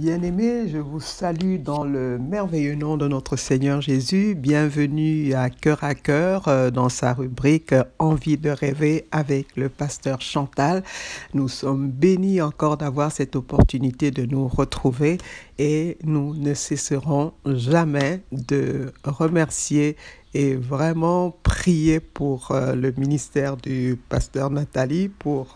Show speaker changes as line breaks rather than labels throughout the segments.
Bien-aimés, je vous salue dans le merveilleux nom de notre Seigneur Jésus. Bienvenue à Cœur dans sa rubrique Envie de rêver avec le pasteur Chantal. Nous sommes bénis encore d'avoir cette opportunité de nous retrouver et nous ne cesserons jamais de remercier et vraiment prier pour le ministère du pasteur Nathalie, pour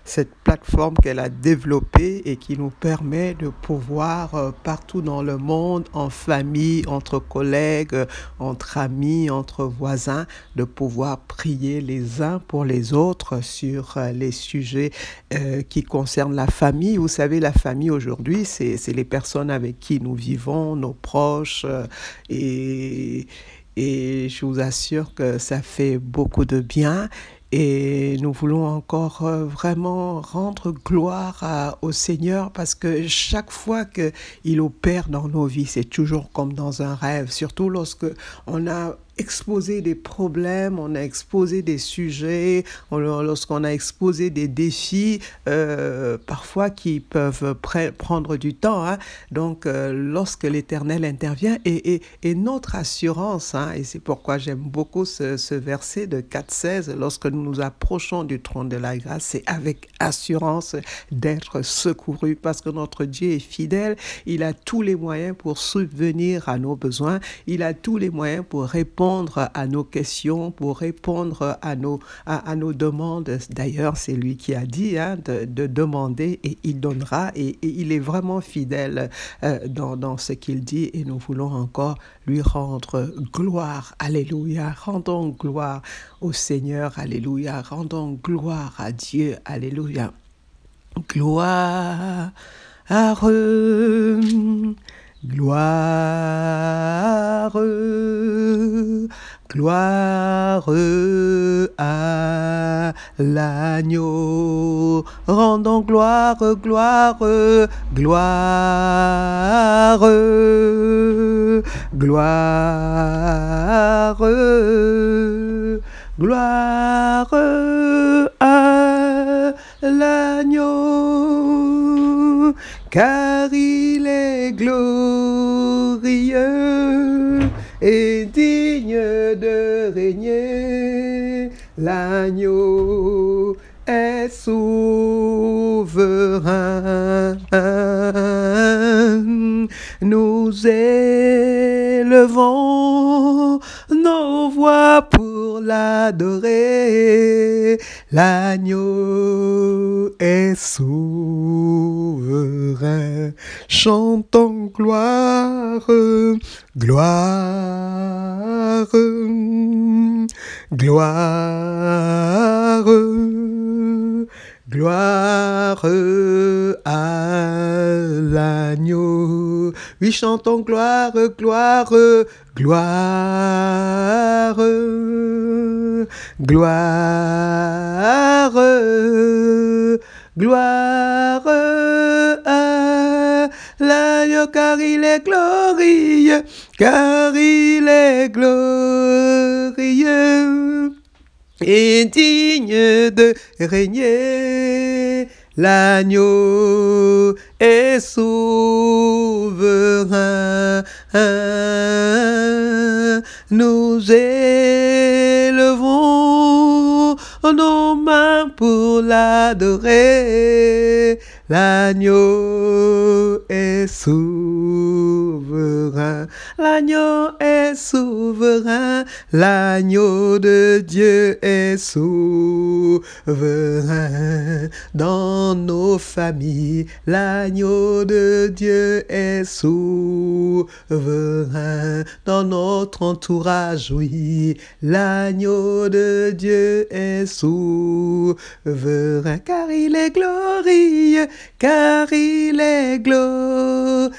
cette plateforme qu'elle a développée et qui nous permet de pouvoir partout dans le monde, en famille, entre collègues, entre amis, entre voisins, de pouvoir prier les uns pour les autres sur les sujets qui concernent la famille. Vous savez, la famille aujourd'hui, c'est les personnes avec qui nous vivons, nos proches et je vous assure que ça fait beaucoup de bien. Et nous voulons encore vraiment rendre gloire au Seigneur parce que chaque fois qu'il opère dans nos vies, c'est toujours comme dans un rêve. Surtout lorsque on a exposé des problèmes, on a exposé des sujets, lorsqu'on a exposé des défis, parfois qui peuvent prendre du temps. Hein. Donc, lorsque l'Éternel intervient, et notre assurance, hein, et c'est pourquoi j'aime beaucoup ce verset de 4,16, lorsque nous nous approchons du trône de la grâce, c'est avec assurance d'être secourus, parce que notre Dieu est fidèle, il a tous les moyens pour subvenir à nos besoins, il a tous les moyens pour répondre à nos questions, pour répondre à nos demandes. D'ailleurs, c'est lui qui a dit de demander et il donnera, et il est vraiment fidèle dans ce qu'il dit, et nous voulons encore lui rendre gloire. Alléluia. Rendons gloire au Seigneur. Alléluia. Rendons gloire à Dieu. Alléluia. Gloire. Gloire, gloire à l'agneau. Rendons gloire, gloire, gloire, gloire, gloire à l'agneau. Car il est glorieux et digne de régner. L'agneau est souverain. Nous élevons nos voix pour l'adorer. L'agneau est souverain. Chantons gloire, gloire, gloire, gloire à l'agneau. Oui, chantons gloire, gloire, gloire, gloire, gloire à l'agneau, car il est glorieux, car il est glorieux et digne de régner. L'agneau est souverain. Nous élevons nos mains pour l'adorer. L'agneau est souverain. L'agneau est souverain. L'agneau de Dieu est souverain. Dans nos familles, l'agneau de Dieu est souverain. Dans notre entourage, oui, l'agneau de Dieu est souverain. Car il est glorieux, car il est glorieux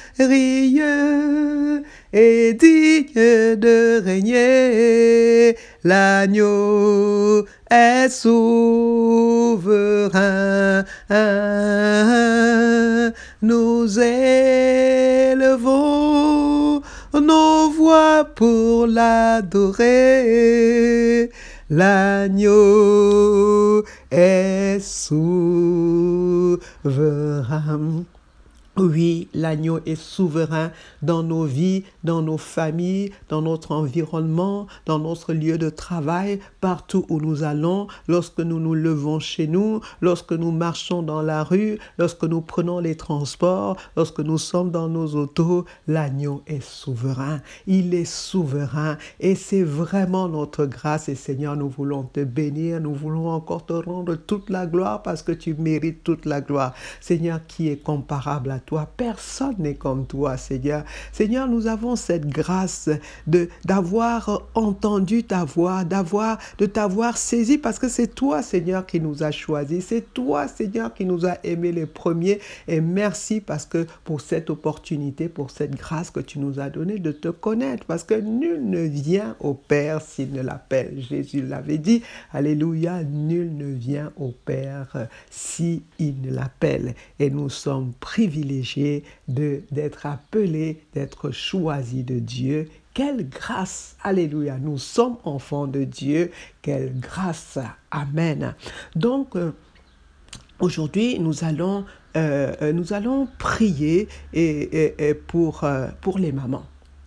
et digne de régner. L'agneau est souverain. Nous élevons nos voix pour l'adorer. L'agneau est souverain. Oui, l'agneau est souverain dans nos vies, dans nos familles, dans notre environnement, dans notre lieu de travail, partout où nous allons, lorsque nous nous levons chez nous, lorsque nous marchons dans la rue, lorsque nous prenons les transports, lorsque nous sommes dans nos autos, l'agneau est souverain. Il est souverain et c'est vraiment notre grâce. Et Seigneur, nous voulons te bénir, nous voulons encore te rendre toute la gloire parce que tu mérites toute la gloire. Seigneur, qui est comparable à toi? Personne n'est comme toi, Seigneur. Seigneur, nous avons cette grâce d'avoir entendu ta voix, de t'avoir saisi, parce que c'est toi, Seigneur, qui nous a choisis. C'est toi, Seigneur, qui nous a aimés les premiers. Et merci parce que pour cette opportunité, pour cette grâce que tu nous as donnée de te connaître, parce que nul ne vient au Père s'il ne l'appelle. Jésus l'avait dit. Alléluia, nul ne vient au Père s'il ne l'appelle. Et nous sommes privilégiés d'être appelés, d'être choisis de Dieu. Quelle grâce! Alléluia! Nous sommes enfants de Dieu. Quelle grâce! Amen. Donc, aujourd'hui, nous allons prier pour les mamans.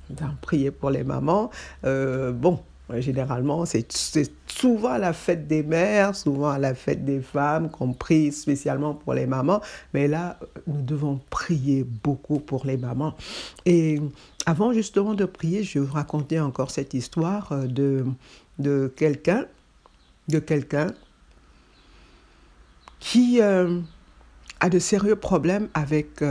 Nous allons prier pour les mamans. Généralement, c'est souvent la fête des mères, souvent la fête des femmes qu'on prie spécialement pour les mamans. Mais là, nous devons prier beaucoup pour les mamans. Et avant justement de prier, je vais vous raconter encore cette histoire de quelqu'un qui a de sérieux problèmes avec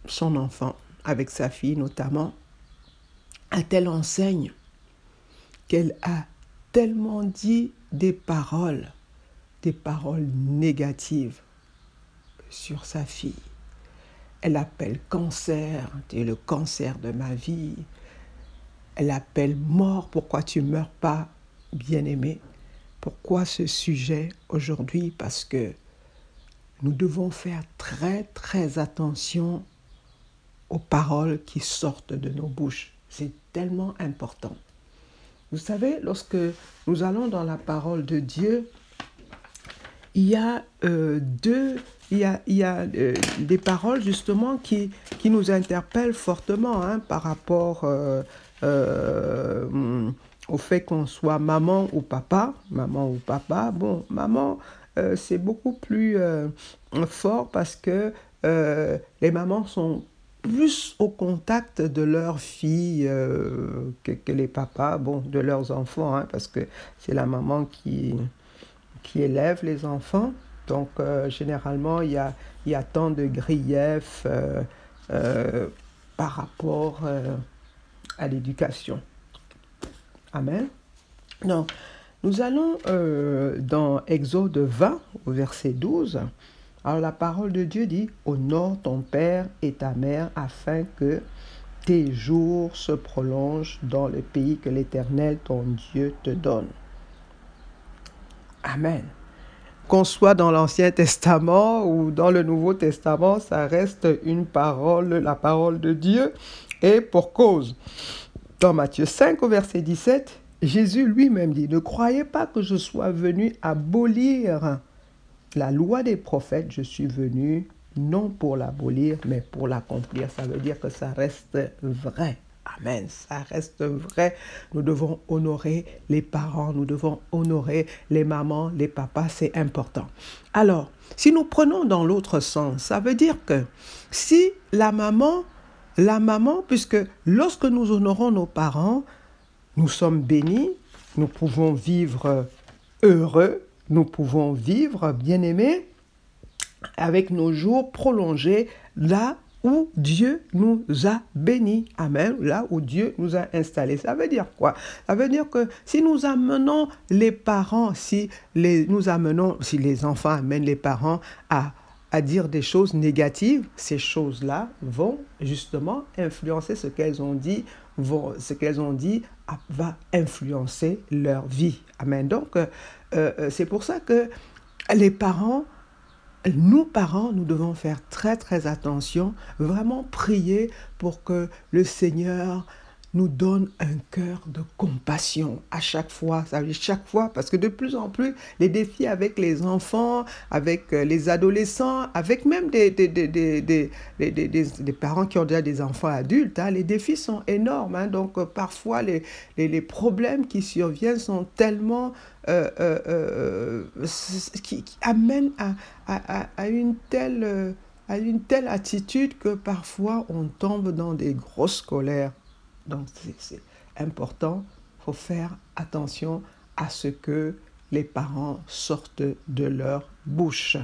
son enfant, avec sa fille notamment, à telle enseigne qu'elle a tellement dit des paroles négatives sur sa fille. Elle appelle cancer, tu es le cancer de ma vie. Elle appelle mort, pourquoi tu ne meurs pas, bien-aimé? Pourquoi ce sujet aujourd'hui? Parce que nous devons faire très, très attention aux paroles qui sortent de nos bouches. C'est tellement important. Vous savez, lorsque nous allons dans la parole de Dieu, il y a des paroles justement qui nous interpellent fortement par rapport au fait qu'on soit maman ou papa. Bon, maman, c'est beaucoup plus fort parce que les mamans sont plus au contact de leurs filles que les papas, de leurs enfants, parce que c'est la maman qui élève les enfants. Donc, généralement, il y a tant de griefs par rapport à l'éducation. Amen. Donc, nous allons dans Exode 20, au verset 12. Alors la parole de Dieu dit, « Honore ton père et ta mère afin que tes jours se prolongent dans le pays que l'Éternel, ton Dieu, te donne. » Amen. Qu'on soit dans l'Ancien Testament ou dans le Nouveau Testament, ça reste une parole, la parole de Dieu, et pour cause. Dans Matthieu 5, au verset 17, Jésus lui-même dit, « Ne croyez pas que je sois venu abolir la loi des prophètes, je suis venu non pour l'abolir, mais pour l'accomplir. » Ça veut dire que ça reste vrai. Amen. Ça reste vrai. Nous devons honorer les parents, nous devons honorer les mamans, les papas, c'est important. Alors, si nous prenons dans l'autre sens, ça veut dire que si la maman, puisque lorsque nous honorons nos parents, nous sommes bénis, nous pouvons vivre heureux, nous pouvons vivre, bien-aimés, avec nos jours prolongés là où Dieu nous a bénis. Amen. Là où Dieu nous a installés. Ça veut dire quoi? Ça veut dire que si nous amenons les parents, si les enfants amènent les parents à dire des choses négatives, ces choses-là vont justement influencer ce qu'elles ont dit, va influencer leur vie. Amen. Donc, c'est pour ça que les parents, nous parents, nous devons faire très très attention, vraiment prier pour que le Seigneur nous donne un cœur de compassion à chaque fois. Ça veut dire chaque fois, parce que de plus en plus, les défis avec les enfants, avec les adolescents, avec même des parents qui ont déjà des enfants adultes, hein, les défis sont énormes. Hein. Donc, parfois, les problèmes qui surviennent sont tellement... qui amènent à une telle attitude que parfois on tombe dans des grosses colères. Donc c'est important, il faut faire attention à ce que les parents sortent de leur bouche.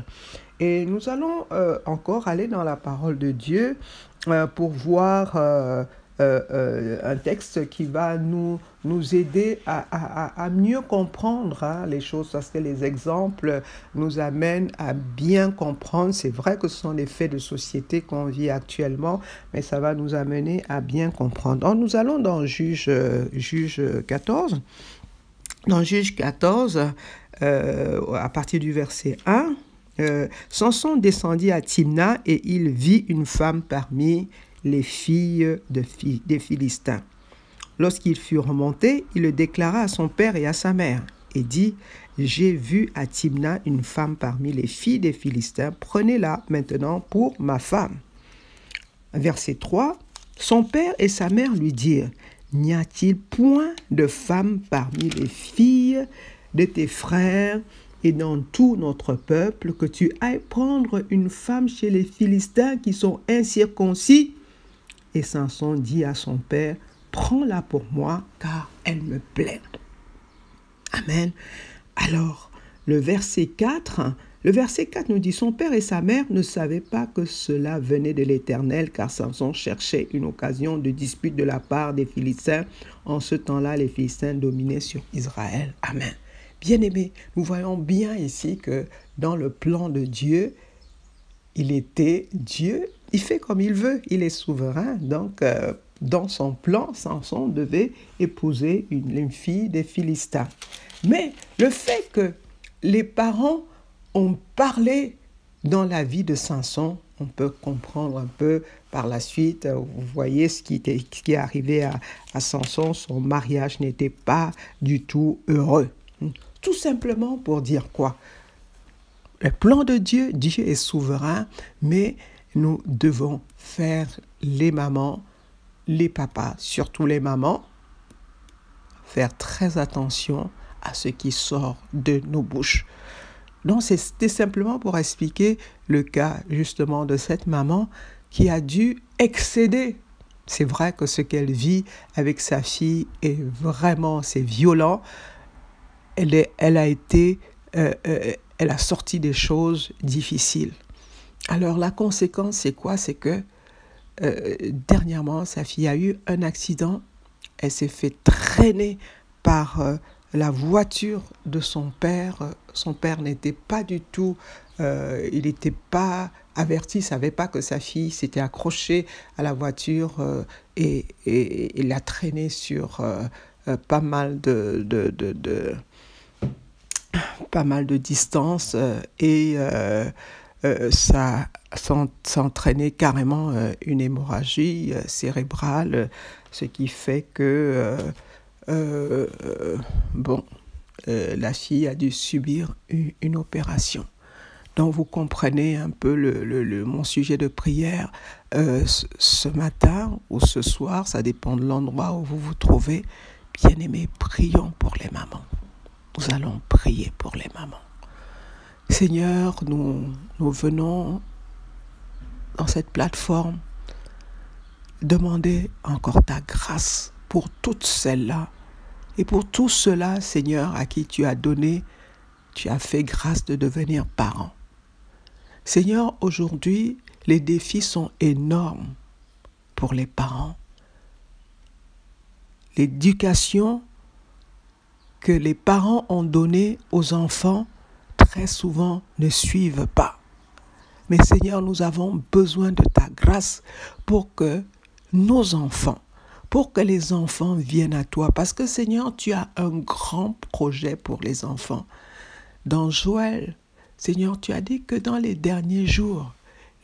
Et nous allons encore aller dans la parole de Dieu pour voir un texte qui va nous aider à mieux comprendre hein, les choses, parce que les exemples nous amènent à bien comprendre. C'est vrai que ce sont des faits de société qu'on vit actuellement, mais ça va nous amener à bien comprendre. Alors, nous allons dans Juge 14. Dans Juge 14, à partir du verset 1, Samson descendit à Timna et il vit une femme parmi les filles des Philistins. Lorsqu'il fut remonté, il le déclara à son père et à sa mère et dit « J'ai vu à Timna une femme parmi les filles des Philistins, prenez-la maintenant pour ma femme. » Verset 3, son père et sa mère lui dirent « N'y a-t-il point de femme parmi les filles de tes frères et dans tout notre peuple que tu ailles prendre une femme chez les Philistins qui sont incirconcis ?» Et Samson dit à son père, « Prends-la pour moi, car elle me plaît. » Amen. Alors, le verset 4 nous dit, « Son père et sa mère ne savaient pas que cela venait de l'Éternel, car Samson cherchait une occasion de dispute de la part des Philistins. En ce temps-là, les Philistins dominaient sur Israël. » Amen. Bien-aimés, nous voyons bien ici que dans le plan de Dieu, Dieu, il fait comme il veut, il est souverain. Donc, dans son plan, Samson devait épouser une fille des Philistins. Mais le fait que les parents ont parlé dans la vie de Samson, on peut comprendre un peu par la suite. Vous voyez ce qui est arrivé à Samson, son mariage n'était pas du tout heureux. Tout simplement pour dire quoi? Le plan de Dieu, Dieu est souverain, mais nous devons faire, les mamans, les papas, surtout les mamans, faire très attention à ce qui sort de nos bouches. Donc, c'était simplement pour expliquer le cas justement de cette maman qui a dû excéder. C'est vrai que ce qu'elle vit avec sa fille est vraiment, c'est violent. Elle a sorti des choses difficiles. Alors, la conséquence, c'est quoi? C'est que dernièrement, sa fille a eu un accident. Elle s'est fait traîner par la voiture de son père. Son père n'était pas du tout, il n'était pas averti, il ne savait pas que sa fille s'était accrochée à la voiture et l'a traînée sur pas mal de distance et ça s'entraînait carrément une hémorragie cérébrale, ce qui fait que la fille a dû subir une opération. Donc vous comprenez un peu mon sujet de prière ce matin ou ce soir, ça dépend de l'endroit où vous vous trouvez. Bien-aimés, prions pour les mamans. Nous allons prier pour les mamans. Seigneur, nous venons dans cette plateforme demander encore ta grâce pour toutes celles-là et pour tous ceux-là, Seigneur, à qui tu as fait grâce de devenir parents. Seigneur, aujourd'hui, les défis sont énormes pour les parents. L'éducation que les parents ont donnée aux enfants, très souvent, ne suivent pas. Mais Seigneur, nous avons besoin de ta grâce pour que nos enfants, pour que les enfants viennent à toi. Parce que Seigneur, tu as un grand projet pour les enfants. Dans Joël, Seigneur, tu as dit que dans les derniers jours,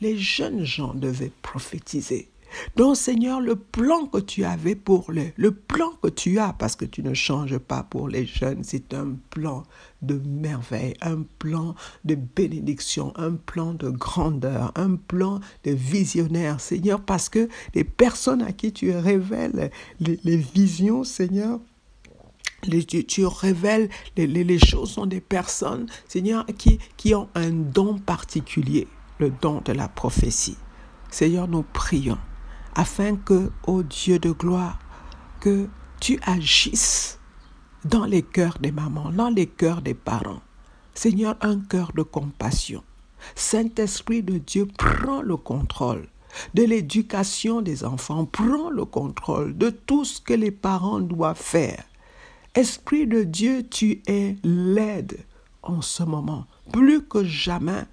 les jeunes gens devaient prophétiser. Donc, Seigneur, le plan que tu avais pour le plan que tu as, parce que tu ne changes pas pour les jeunes, c'est un plan de merveille, un plan de bénédiction, un plan de grandeur, un plan de visionnaire, Seigneur, parce que les personnes à qui tu révèles les visions, Seigneur, tu révèles les choses sont des personnes, Seigneur, qui ont un don particulier, le don de la prophétie. Seigneur, nous prions afin que, ô Dieu de gloire, que tu agisses dans les cœurs des mamans, dans les cœurs des parents. Seigneur, un cœur de compassion. Saint-Esprit de Dieu, prends le contrôle de l'éducation des enfants, prends le contrôle de tout ce que les parents doivent faire. Esprit de Dieu, tu es l'aide en ce moment. Plus que jamais,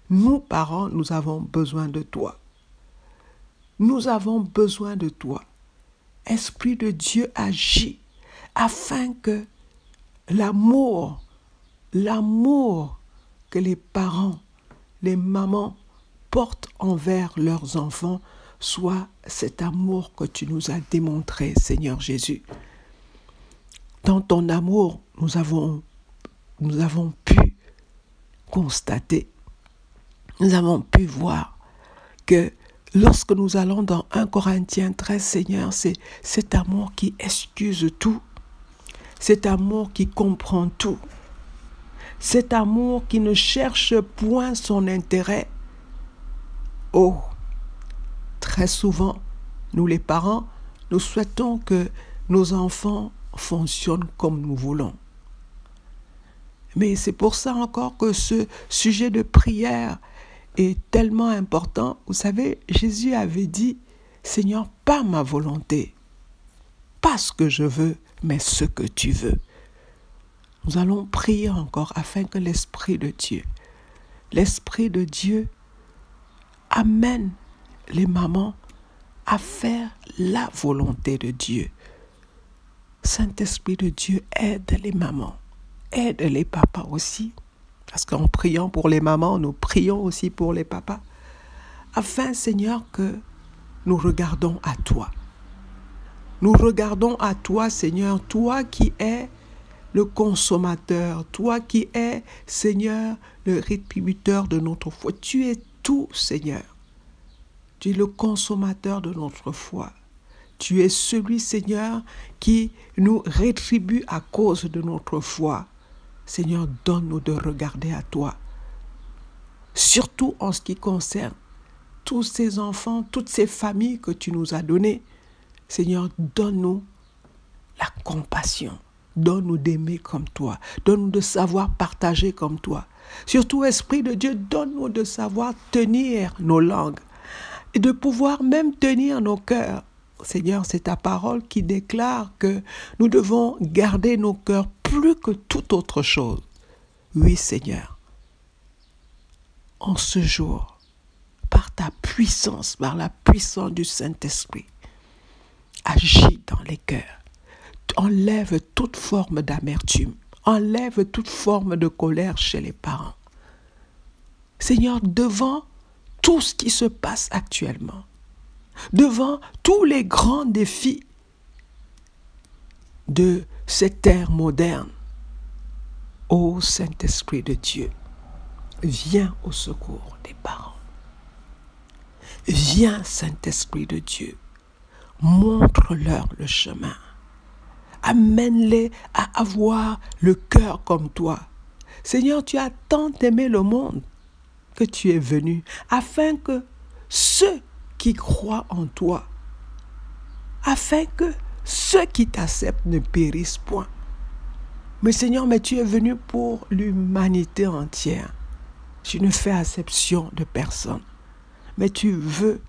nous, parents, nous avons besoin de toi. Nous avons besoin de toi. Esprit de Dieu, agit afin que l'amour que les parents, les mamans portent envers leurs enfants soit cet amour que tu nous as démontré, Seigneur Jésus. Dans ton amour, nous avons pu constater, nous avons pu voir que lorsque nous allons dans 1 Corinthiens 13, Seigneur, c'est cet amour qui excuse tout, cet amour qui comprend tout, cet amour qui ne cherche point son intérêt. Oh, très souvent, nous les parents, nous souhaitons que nos enfants fonctionnent comme nous voulons. Mais c'est pour ça encore que ce sujet de prière est tellement important. Vous savez, Jésus avait dit, Seigneur, pas ma volonté, pas ce que je veux, mais ce que tu veux. Nous allons prier encore afin que l'Esprit de Dieu amène les mamans à faire la volonté de Dieu. Saint-Esprit de Dieu, aide les mamans, aide les papas aussi. Parce qu'en priant pour les mamans, nous prions aussi pour les papas. Afin, Seigneur, que nous regardons à toi. Nous regardons à toi, Seigneur, toi qui es le consommateur, toi qui es, Seigneur, le rétributeur de notre foi. Tu es tout, Seigneur. Tu es le consommateur de notre foi. Tu es celui, Seigneur, qui nous rétribue à cause de notre foi. Seigneur, donne-nous de regarder à toi. Surtout en ce qui concerne tous ces enfants, toutes ces familles que tu nous as données. Seigneur, donne-nous la compassion. Donne-nous d'aimer comme toi. Donne-nous de savoir partager comme toi. Surtout, Esprit de Dieu, donne-nous de savoir tenir nos langues et de pouvoir même tenir nos cœurs. Seigneur, c'est ta parole qui déclare que nous devons garder nos cœurs plus que toute autre chose. Oui, Seigneur, en ce jour, par ta puissance, par la puissance du Saint-Esprit, agis dans les cœurs. Enlève toute forme d'amertume, enlève toute forme de colère chez les parents. Seigneur, devant tout ce qui se passe actuellement, devant tous les grands défis de cette ère moderne, ô Saint-Esprit de Dieu, viens au secours des parents. Viens, Saint-Esprit de Dieu, montre-leur le chemin. Amène-les à avoir le cœur comme toi. Seigneur, tu as tant aimé le monde que tu es venu afin que ceux qui croient en toi, afin que ceux qui t'acceptent ne périssent point. Mais Seigneur, tu es venu pour l'humanité entière. Tu ne fais exception de personne. Mais tu veux,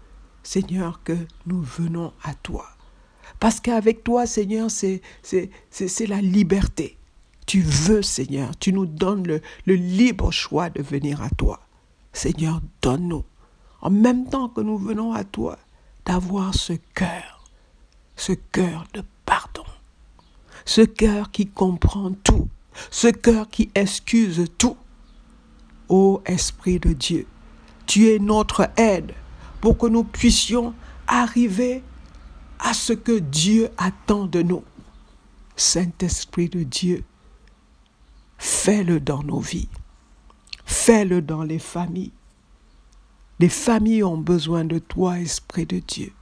Seigneur, que nous venons à toi. Parce qu'avec toi, Seigneur, c'est la liberté. Tu veux, Seigneur, tu nous donnes le libre choix de venir à toi. Seigneur, donne-nous, en même temps que nous venons à toi, d'avoir ce cœur de pardon, ce cœur qui comprend tout, ce cœur qui excuse tout. Ô Esprit de Dieu, tu es notre aide pour que nous puissions arriver à ce que Dieu attend de nous. Saint-Esprit de Dieu, fais-le dans nos vies. Fais-le dans les familles. Les familles ont besoin de toi, Esprit de Dieu.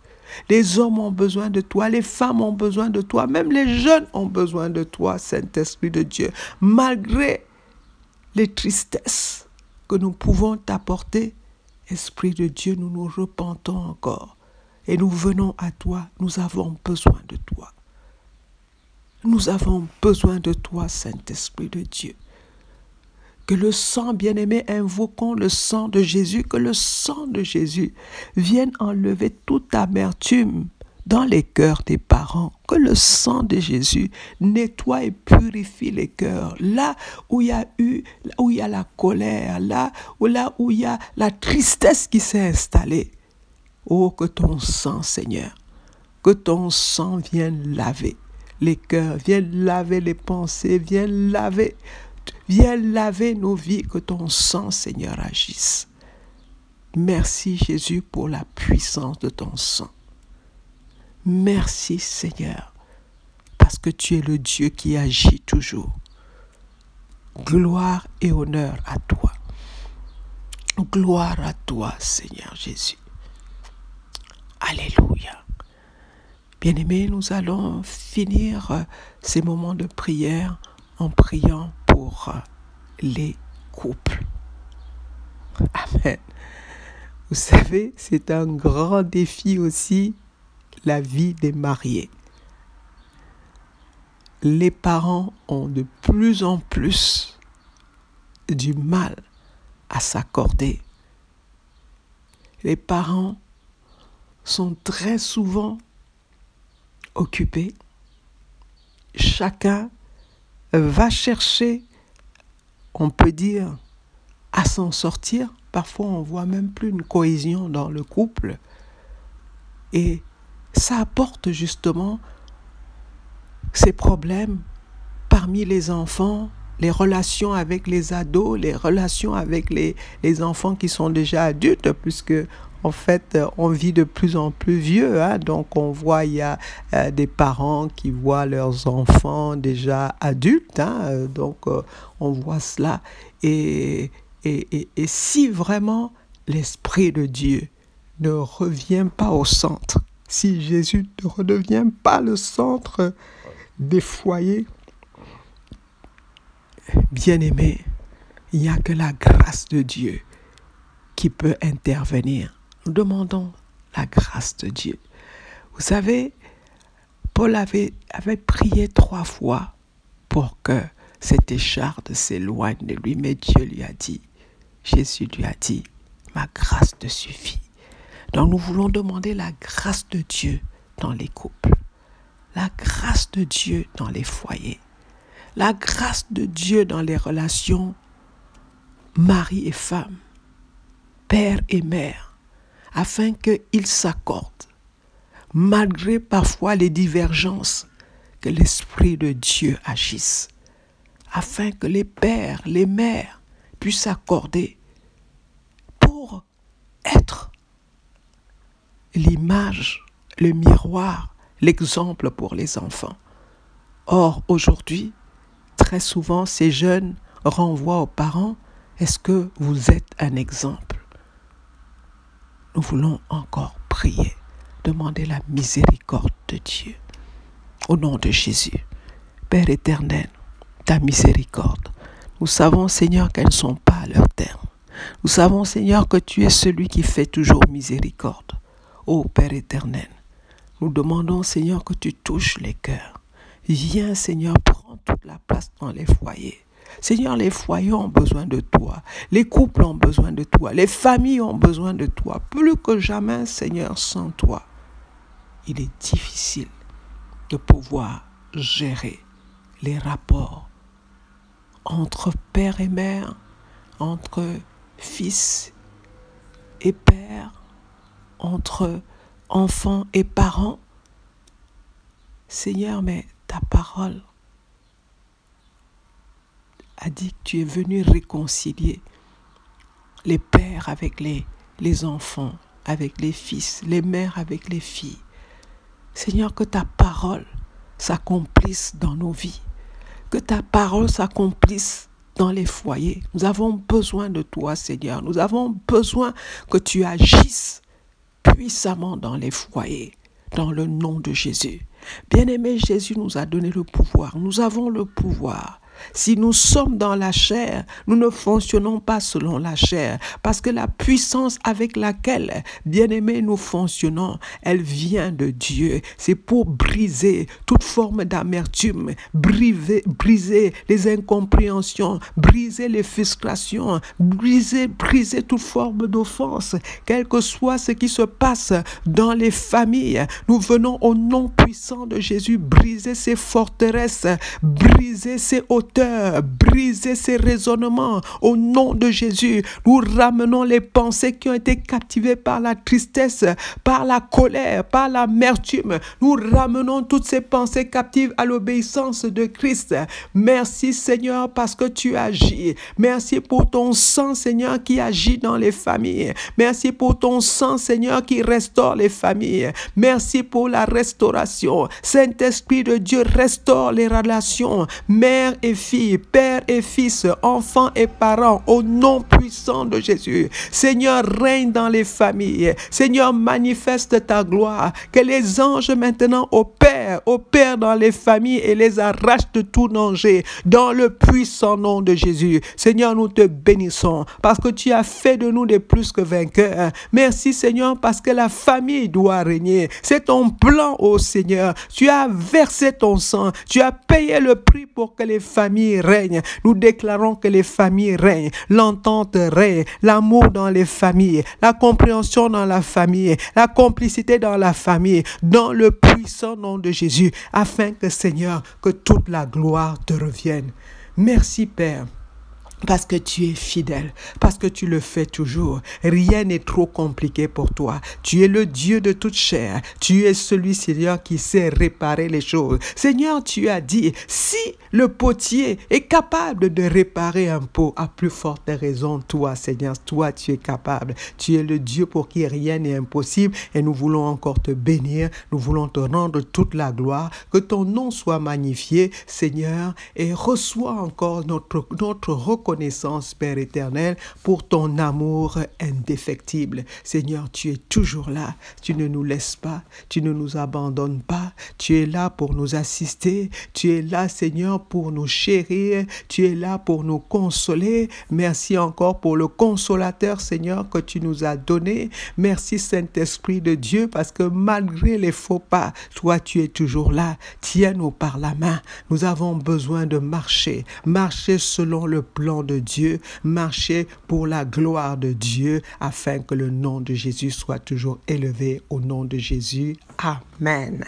Les hommes ont besoin de toi, les femmes ont besoin de toi, même les jeunes ont besoin de toi, Saint-Esprit de Dieu. Malgré les tristesses que nous pouvons t'apporter, Esprit de Dieu, nous nous repentons encore et nous venons à toi. Nous avons besoin de toi. Nous avons besoin de toi, Saint-Esprit de Dieu. Que le sang, bien-aimé, invoquons le sang de Jésus, que le sang de Jésus vienne enlever toute amertume dans les cœurs des parents. Que le sang de Jésus nettoie et purifie les cœurs. Là où il y a la colère, là où il y a la tristesse qui s'est installée. Oh, que ton sang, Seigneur, que ton sang vienne laver les cœurs, vienne laver les pensées, vienne laver nos vies, que ton sang, Seigneur, agisse. Merci, Jésus, pour la puissance de ton sang. Merci, Seigneur, parce que tu es le Dieu qui agit toujours. Gloire et honneur à toi. Gloire à toi, Seigneur Jésus. Alléluia. Bien-aimés, nous allons finir ces moments de prière en priant pour les couples. Amen. Vous savez, c'est un grand défi aussi, la vie des mariés. Les parents ont de plus en plus du mal à s'accorder. Les parents sont très souvent occupés. Chacun va chercher, on peut dire, à s'en sortir. Parfois, on ne voit même plus une cohésion dans le couple. Et ça apporte justement ces problèmes parmi les enfants, les relations avec les ados, les relations avec les enfants qui sont déjà adultes, puisque en fait, on vit de plus en plus vieux, hein? Donc on voit, il y a des parents qui voient leurs enfants déjà adultes, hein? Donc on voit cela. Et si vraiment l'Esprit de Dieu ne revient pas au centre, si Jésus ne redevient pas le centre des foyers, bien-aimés, il n'y a que la grâce de Dieu qui peut intervenir. Nous demandons la grâce de Dieu. Vous savez, Paul avait prié 3 fois pour que cette écharpe s'éloigne de lui, mais Dieu lui a dit, Jésus lui a dit, ma grâce te suffit. Donc nous voulons demander la grâce de Dieu dans les couples, la grâce de Dieu dans les foyers, la grâce de Dieu dans les relations mari et femme, père et mère, afin qu'ils s'accordent, malgré parfois les divergences, que l'Esprit de Dieu agisse, afin que les pères, les mères puissent s'accorder pour être l'image, le miroir, l'exemple pour les enfants. Or, aujourd'hui, très souvent, ces jeunes renvoient aux parents, est-ce que vous êtes un exemple? Nous voulons encore prier, demander la miséricorde de Dieu. Au nom de Jésus, Père éternel, ta miséricorde. Nous savons, Seigneur, qu'elles ne sont pas à leur terme. Nous savons, Seigneur, que tu es celui qui fait toujours miséricorde. Ô Père éternel, nous demandons, Seigneur, que tu touches les cœurs. Viens, Seigneur, prends toute la place dans les foyers. Seigneur, les foyers ont besoin de toi. Les couples ont besoin de toi. Les familles ont besoin de toi. Plus que jamais, Seigneur, sans toi, il est difficile de pouvoir gérer les rapports entre père et mère, entre fils et père, entre enfants et parents. Seigneur, mais ta parole a dit que tu es venu réconcilier les pères avec les enfants, avec les fils, les mères avec les filles. Seigneur, que ta parole s'accomplisse dans nos vies, que ta parole s'accomplisse dans les foyers. Nous avons besoin de toi, Seigneur. Nous avons besoin que tu agisses puissamment dans les foyers, dans le nom de Jésus. Bien-aimé, Jésus nous a donné le pouvoir. Nous avons le pouvoir. Si nous sommes dans la chair, nous ne fonctionnons pas selon la chair, parce que la puissance avec laquelle, bien-aimés, nous fonctionnons, elle vient de Dieu. C'est pour briser toute forme d'amertume, briser les incompréhensions, briser les frustrations, briser toute forme d'offense, quel que soit ce qui se passe dans les familles. Nous venons au nom puissant de Jésus briser ces forteresses, briser ces hauteurs, briser ces raisonnements. Au nom de Jésus, nous ramenons les pensées qui ont été captivées par la tristesse, par la colère, par l'amertume. Nous ramenons toutes ces pensées captives à l'obéissance de Christ. Merci Seigneur parce que tu agis. Merci pour ton sang Seigneur qui agit dans les familles. Merci pour ton sang Seigneur qui restaure les familles. Merci pour la restauration. Saint-Esprit de Dieu, restaure les relations, mère et fille, père et fils, enfants et parents, au nom puissant de Jésus. Seigneur, règne dans les familles. Seigneur, manifeste ta gloire. Que les anges maintenant opèrent dans les familles et les arrachent de tout danger, dans le puissant nom de Jésus. Seigneur, nous te bénissons parce que tu as fait de nous des plus que vainqueurs. Merci Seigneur parce que la famille doit régner. C'est ton plan, ô Seigneur. Tu as versé ton sang. Tu as payé le prix pour que les familles règnent. Nous déclarons que les familles règnent. L'entente règne. L'amour dans les familles. La compréhension dans la famille. La complicité dans la famille. Dans le puissant nom de Jésus. Afin que Seigneur, que toute la gloire te revienne. Merci Père. Parce que tu es fidèle, parce que tu le fais toujours. Rien n'est trop compliqué pour toi. Tu es le Dieu de toute chair. Tu es celui, Seigneur, qui sait réparer les choses. Seigneur, tu as dit, si le potier est capable de réparer un pot, à plus forte raison, toi, Seigneur, toi, tu es capable. Tu es le Dieu pour qui rien n'est impossible et nous voulons encore te bénir. Nous voulons te rendre toute la gloire. Que ton nom soit magnifié, Seigneur, et reçois encore notre reconnaissance, Père éternel, pour ton amour indéfectible. Seigneur, tu es toujours là. Tu ne nous laisses pas. Tu ne nous abandonnes pas. Tu es là pour nous assister. Tu es là, Seigneur, pour nous chérir. Tu es là pour nous consoler. Merci encore pour le consolateur, Seigneur, que tu nous as donné. Merci, Saint-Esprit de Dieu, parce que malgré les faux pas, toi, tu es toujours là. Tiens-nous par la main. Nous avons besoin de marcher selon le plan de Dieu, marcher pour la gloire de Dieu, afin que le nom de Jésus soit toujours élevé au nom de Jésus. Amen.